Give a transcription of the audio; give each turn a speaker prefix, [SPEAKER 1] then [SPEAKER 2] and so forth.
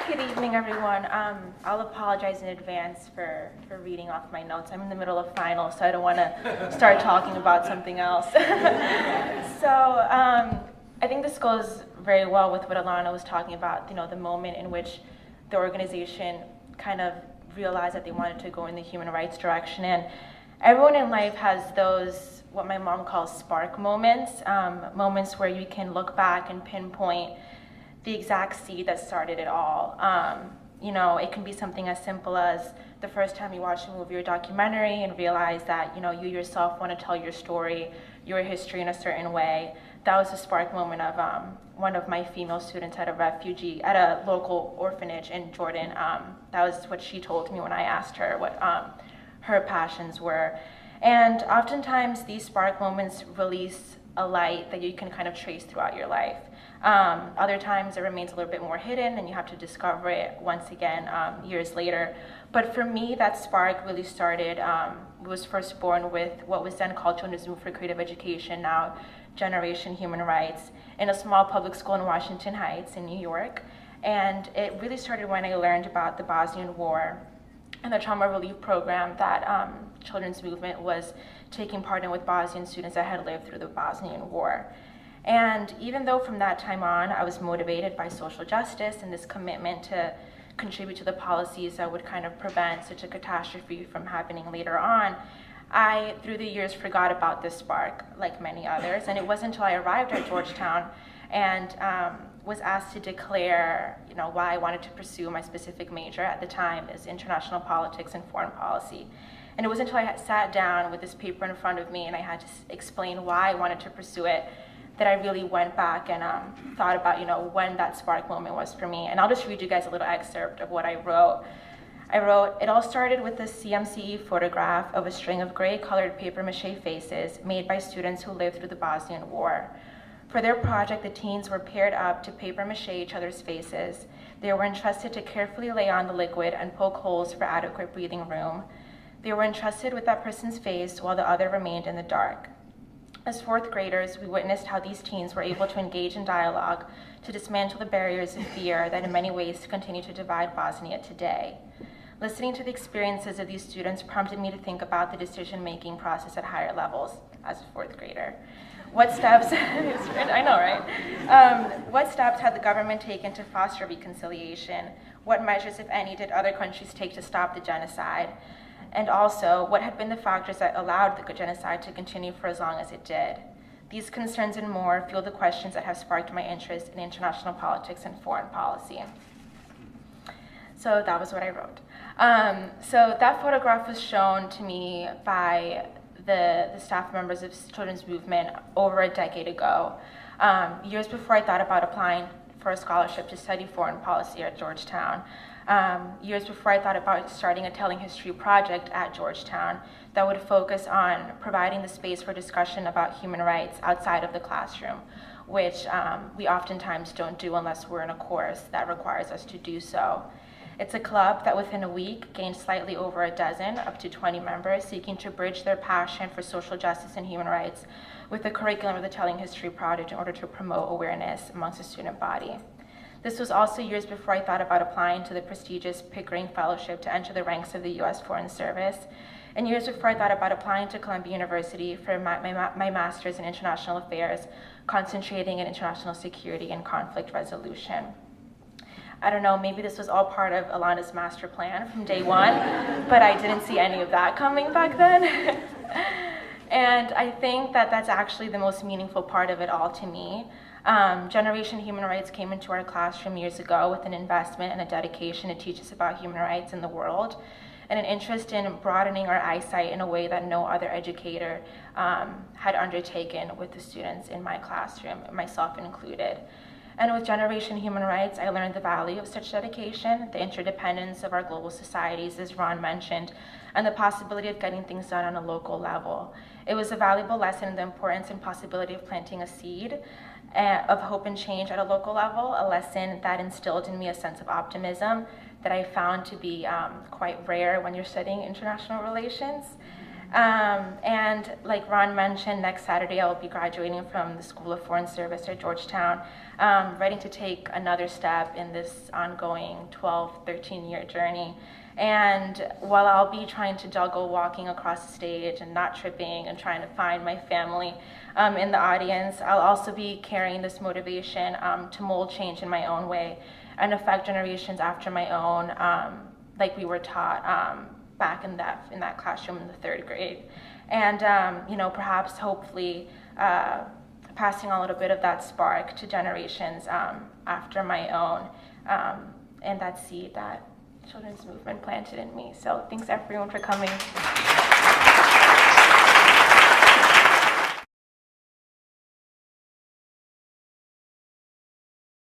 [SPEAKER 1] Good evening, everyone. I'll apologize in advance for reading off my notes. I'm in the middle of finals, so I don't want to start talking about something else. I think this goes very well with what Alana was talking about, the moment in which the organization kind of realized that they wanted to go in the human rights direction. And everyone in life has those, what my mom calls spark moments, moments where you can look back and pinpoint the exact seed that started it all. It can be something as simple as the first time you watch a movie or documentary and realize that, you yourself want to tell your story, your history in a certain way. That was the spark moment of one of my female students at a local orphanage in Jordan. That was what she told me when I asked her what her passions were. And oftentimes these spark moments release a light that you can kind of trace throughout your life. Other times it remains a little bit more hidden and you have to discover it once again years later. But for me, that spark really started, was first born with what was then called Children's Movement for Creative Education, now Generation Human Rights, in a small public school in Washington Heights in New York. And it really started when I learned about the Bosnian War and the trauma relief program that Children's Movement was taking part in with Bosnian students that had lived through the Bosnian War. And even though from that time on I was motivated by social justice and this commitment to contribute to the policies that would kind of prevent such a catastrophe from happening later on, I, through the years, forgot about this spark, like many others. And it wasn't until I arrived at Georgetown and was asked to declare, why I wanted to pursue my specific major at the time is international politics and foreign policy. And it wasn't until I had sat down with this paper in front of me and I had to explain why I wanted to pursue it that I really went back and thought about, when that spark moment was for me. And I'll just read you guys a little excerpt of what I wrote. I wrote, "It all started with this CMCE photograph of a string of gray-colored papier-mâché faces made by students who lived through the Bosnian War. For their project, the teens were paired up to papier-mâché each other's faces. They were entrusted to carefully lay on the liquid and poke holes for adequate breathing room. They were entrusted with that person's face while the other remained in the dark. As fourth graders, we witnessed how these teens were able to engage in dialogue to dismantle the barriers of fear that in many ways continue to divide Bosnia today. Listening to the experiences of these students prompted me to think about the decision-making process at higher levels as a fourth grader. What steps, I know, right? What steps had the government taken to foster reconciliation? What measures, if any, did other countries take to stop the genocide? And also, what had been the factors that allowed the genocide to continue for as long as it did? These concerns and more fuel the questions that have sparked my interest in international politics and foreign policy." So that was what I wrote. So that photograph was shown to me by the staff members of Children's Movement over a decade ago, years before I thought about applying for a scholarship to study foreign policy at Georgetown. Years before I thought about starting a telling history project at Georgetown that would focus on providing the space for discussion about human rights outside of the classroom, which we oftentimes don't do unless we're in a course that requires us to do so. It's a club that within a week gained slightly over a dozen, up to 20 members, seeking to bridge their passion for social justice and human rights with the curriculum of the Telling History project in order to promote awareness amongst the student body. This was also years before I thought about applying to the prestigious Pickering Fellowship to enter the ranks of the U.S. Foreign Service, and years before I thought about applying to Columbia University for my master's in international affairs, concentrating in international security and conflict resolution. I don't know, maybe this was all part of Alana's master plan from day one, but I didn't see any of that coming back then. And I think that that's actually the most meaningful part of it all to me. Generation Human Rights came into our classroom years ago with an investment and a dedication to teach us about human rights in the world, and an interest in broadening our eyesight in a way that no other educator had undertaken with the students in my classroom, myself included. And with Generation Human Rights, I learned the value of such dedication, the interdependence of our global societies, as Ron mentioned, and the possibility of getting things done on a local level. It was a valuable lesson in the importance and possibility of planting a seed of hope and change at a local level, a lesson that instilled in me a sense of optimism that I found to be quite rare when you're studying international relations. And like Ron mentioned, next Saturday I will be graduating from the School of Foreign Service at Georgetown, ready to take another step in this ongoing 12, 13-year journey. And while I'll be trying to juggle walking across the stage and not tripping and trying to find my family in the audience, I'll also be carrying this motivation to mold change in my own way and affect generations after my own, like we were taught back in that classroom in the 3rd grade. And perhaps hopefully passing on a little bit of that spark to generations after my own, and that seed that children's movement planted in me. So thanks everyone for coming.